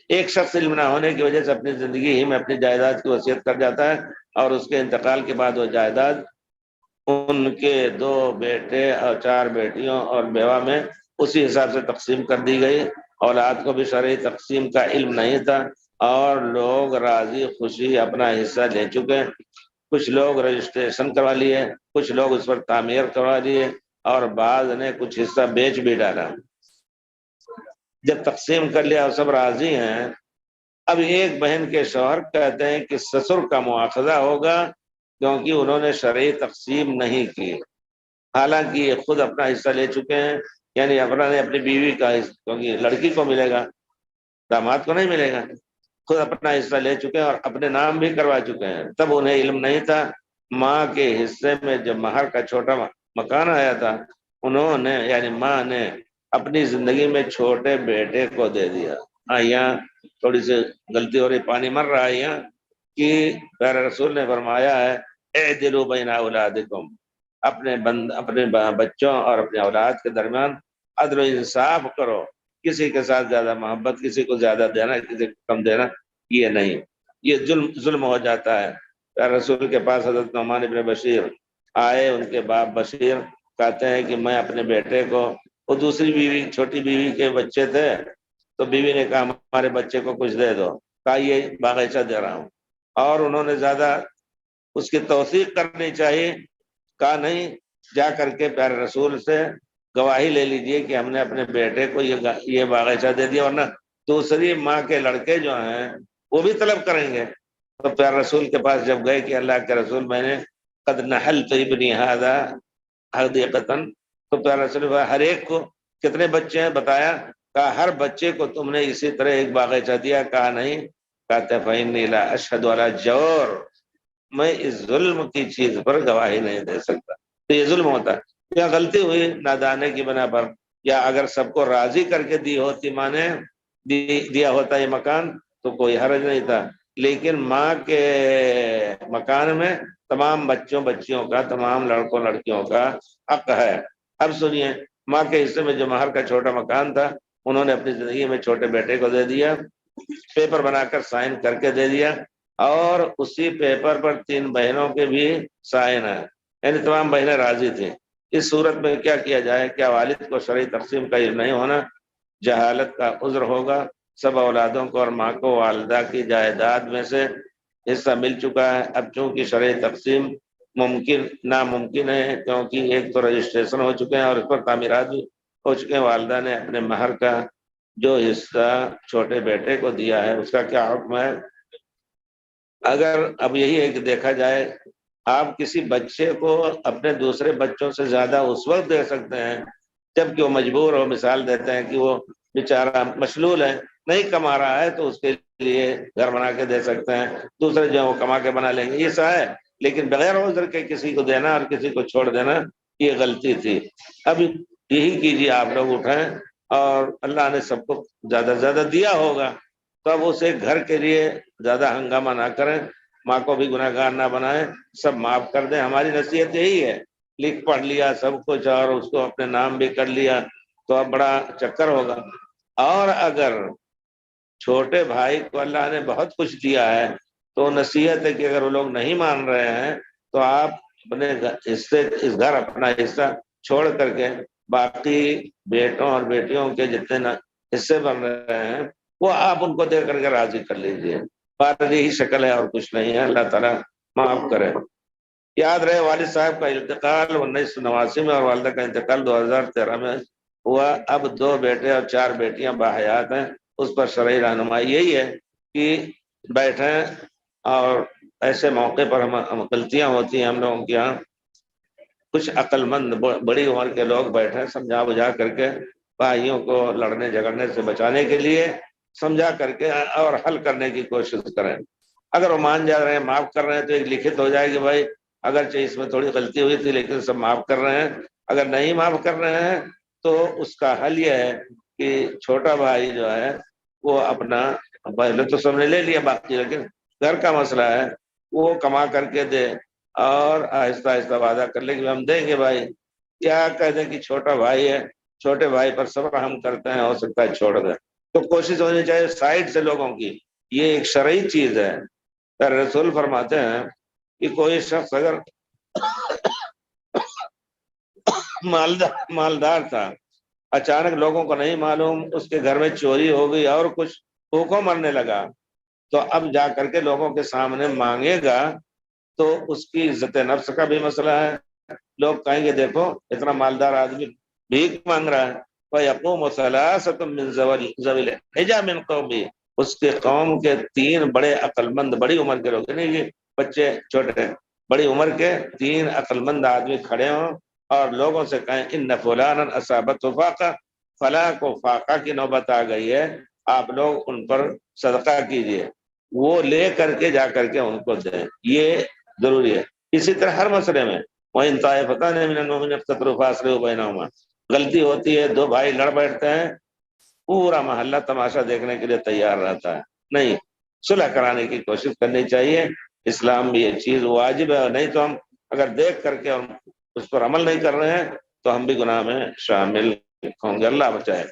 ایک شخص علم نہ ہونے کی وجہ سے اپنی زندگی ہی میں اپنی جائیداد کی وصیت کر جاتا ہے، اور اس کے انتقال کے بعد وہ جائیداد ان کے 2 بیٹے اور 4 بیٹیوں اور بیوہ میں اسی حساب سے تقسیم کر دی گئی۔ اولاد کو بھی شرعی تقسیم کا علم نہیں تھا، اور لوگ راضی خوشی اپنا حصہ لے چکے۔ کچھ لوگ رجسٹریشن کروا لیے، کچھ لوگ اس پر تعمیر کروا لیے، اور بعض نے کچھ حصہ بیچ بھی ڈالا۔ جب تقسیم کر لیا اور سب راضی ہیں، اب ایک بہن کے شوہر کہتے ہیں کہ سسر کا مواخذہ ہوگا کیونکہ انہوں نے شرعی تقسیم نہیں کی، حالانکہ یہ خود اپنا حصہ لے چکے ہیں، یعنی اپنا نے اپنی بیوی کا حصہ، کیونکہ لڑکی کو ملے گا، داماد کو نہیں ملے گا، خود اپنا حصہ لے چکے ہیں اور اپنے نام بھی کروا چکے ہیں۔ تب انہیں علم نہیں تھا۔ ماں کے حصے میں جب مہر کا چھوٹا مکان آیا تھا، انہوں نے یعنی ماں نے اپنی زندگی میں چھوٹے بیٹے کو دے دیا۔ یہاں تھوڑی سی غلطی ہو رہی، پانی مر رہا ہے یہاں، کہ پیارے رسول نے فرمایا ہے اعدلوا بین اولادکم، اپنے بچوں اور اپنے اولاد کے درمیان عدل و انصاف کرو، کسی کے ساتھ زیادہ محبت، کسی کو زیادہ دینا، کسی کو کم دینا یہ نہیں، یہ ظلم ہو جاتا ہے۔ پیارے رسول کے پاس حضرت نعمان ابن بشیر آئے، ان کے باپ بشیر کہتے ہیں کہ میں اپنے بیٹے کو، وہ دوسری بیوی چھوٹی بیوی کے بچے تھے، تو بیوی نے کہا ہمارے بچے کو کچھ دے دو، کہا یہ باغیچہ دے رہا ہوں، اور انہوں نے زیادہ اس کی توثیق کرنی چاہیے، کہا نہیں، جا کر کے پیارے رسول سے گواہی لے لیجئے کہ ہم نے اپنے بیٹے کو یہ باغیچہ دے دیا، ورنہ دوسری ماں کے لڑکے جو ہیں وہ بھی طلب کریں گے۔ تو پیارے رسول کے پاس جب گئے کہ اللہ کے رسول میں نے قد نحلت ابنی ھذا حدیقۃ، تو پیارے رسول ہر ایک کو کتنے بچے ہیں بتایا، کہا ہر بچے کو تم نے اسی طرح ایک باغیچہ دیا، کہا نہیں، کہتے فإنی لا اشہد علی جور، میں اس ظلم کی چیز پر گواہی نہیں دے سکتا۔ تو یہ ظلم ہوتا ہے، یا غلطی ہوئی نادانے کی بنا پر، یا اگر سب کو راضی کر کے دی ہوتی ماں نے، دیا ہوتا یہ مکان تو کوئی حرج نہیں تھا، لیکن ماں کے مکان میں تمام بچوں بچیوں کا، تمام لڑکوں لڑکیوں کا حق ہے۔ اب سنیے، ماں کے حصے میں جو مہر کا چھوٹا مکان تھا، انہوں نے اپنی زندگی میں چھوٹے بیٹے کو دے دیا، پیپر بنا کر سائن کر کے دے دیا، اور اسی پیپر پر 3 بہنوں کے بھی سائن ہیں، یعنی تمام بہنیں راضی تھیں۔ اس صورت میں کیا کیا جائے؟ کیا والد کو شرعی تقسیم کا علم نہیں ہونا جہالت کا عذر ہوگا؟ سب اولادوں کو اور ماں کو والدہ کی جائیداد میں سے حصہ مل چکا ہے۔ اب چونکہ شرعی تقسیم ناممکن ہے، کیونکہ ایک تو رجسٹریشن ہو چکے ہیں اور اس پر تعمیرات بھی ہو چکے ہیں، والدہ نے اپنے مہر کا جو حصہ چھوٹے بیٹے کو دیا ہے اس کا کیا حکم ہے؟ اگر اب یہی ہے کہ دیکھا جائے، آپ کسی بچے کو اپنے دوسرے بچوں سے زیادہ اس وقت دے سکتے ہیں جبکہ وہ مجبور ہو، مثال دیتے ہیں کہ وہ بیچارہ مشلول ہے، نہیں کما رہا ہے، تو اس کے لیے گھر بنا کے دے سکتے ہیں، دوسرے جو ہے وہ کما کے بنا لیں گے، یہ سا ہے، لیکن بغیر عذر کے کسی کو دینا اور کسی کو چھوڑ دینا یہ غلطی تھی۔ اب یہی کیجیے، آپ لوگ اٹھائیں، اور اللہ نے سب کو زیادہ سے زیادہ دیا ہوگا، تو اب اسے گھر کے لیے زیادہ ہنگامہ نہ کریں، ماں کو بھی گناہ گار نہ بنائیں، سب معاف کر دیں۔ ہماری نصیحت یہی ہے، لکھ پڑھ لیا سب کچھ اور اس کو اپنے نام بھی کر لیا تو اب بڑا چکر ہوگا۔ اور اگر چھوٹے بھائی کو اللہ نے بہت کچھ دیا ہے تو نصیحت ہے کہ اگر وہ لوگ نہیں مان رہے ہیں تو آپ اپنے حصے، اس گھر اپنا حصہ چھوڑ کر کے باقی بیٹوں اور بیٹیوں کے جتنے حصے بن رہے ہیں وہ آپ ان کو دے کر کے راضی کر لیجئے۔ بات یہی شکل ہے اور کچھ نہیں ہے، اللہ تعالیٰ معاف کرے۔ یاد رہے، والد صاحب کا انتقال 1989 میں اور والدہ کا انتقال 2013 میں ہوا۔ اب 2 بیٹے اور 4 بیٹیاں باحیات ہیں، اس پر شرعی رہنمائی یہی ہے کہ بیٹھیں، اور ایسے موقع پر ہم غلطیاں ہوتی ہیں ہم لوگوں کے یہاں، کچھ عقل مند بڑی عمر کے لوگ بیٹھیں، سمجھا بجھا کر کے بھائیوں کو لڑنے جھگڑنے سے بچانے کے لیے سمجھا کر کے اور حل کرنے کی کوشش کریں۔ اگر وہ مان جا رہے ہیں، معاف کر رہے ہیں، تو ایک لکھت ہو جائے کہ بھائی اگرچہ اس میں تھوڑی غلطی ہوئی تھی لیکن سب معاف کر رہے ہیں۔ اگر نہیں معاف کر رہے ہیں تو اس کا حل یہ ہے کہ چھوٹا بھائی جو ہے وہ اپنا، پہلے تو سب نے لے لیا باقی، لیکن گھر کا مسئلہ ہے، وہ کما کر کے دے، اور آہستہ آہستہ وعدہ کر لے کہ ہم دیں گے بھائی، کیا کہہ دیں کہ چھوٹا بھائی ہے، چھوٹے بھائی پر صبر ہم کرتے ہیں، ہو سکتا ہے چھوڑ دیں۔ تو کوشش ہونی چاہیے سائڈ سے لوگوں کی، یہ ایک شرعی چیز ہے۔ رسول فرماتے ہیں کہ کوئی شخص اگر مالدار تھا، اچانک لوگوں کو نہیں معلوم، اس کے گھر میں چوری ہو گئی اور کچھ بھوکوں مرنے لگا، تو اب جا کر کے لوگوں کے سامنے مانگے گا تو اس کی عزت نفس کا بھی مسئلہ ہے۔ لوگ کہیں گے دیکھو اتنا مالدار آدمی بھیک مانگ رہا ہے، فَيَقُومُ ثَلَاثَةٌ مِّن ذَوِي الْحِجَىٰ مِن قَوْمِهِ، اس کے قوم کے 3 بڑے عقل مند، بڑی عمر کے لوگ، نہیں یہ بچے چھوٹے ہیں، بڑی عمر کے 3 عقل مند آدمی کھڑے ہوں اور لوگوں سے کہیں ان فلانا اصابت فاقہ، فلاں کو فاقہ کی نوبت آ گئی ہے، آپ لوگ ان پر صدقہ کیجئے، وہ لے کر کے جا کر کے ان کو دیں، یہ ضروری ہے۔ اسی طرح ہر مسئلے میں وَإِن طَائِفَتَانِ مِنَ الْمُؤْمِنِينَ اقْتَتَلُوا فَأَصْلِحُوا بَيْنَهُمَا، غلطی ہوتی ہے 2 بھائی لڑ بیٹھتے ہیں، پورا محلہ تماشا دیکھنے کے لیے تیار رہتا ہے، نہیں، صلح کرانے کی کوشش کرنی چاہیے۔ اسلام میں یہ چیز واجب ہے، نہیں تو ہم اگر دیکھ کر کے ہم اس پر عمل نہیں کر رہے ہیں تو ہم بھی گناہ میں شامل ہوں گے، اللہ بچائے۔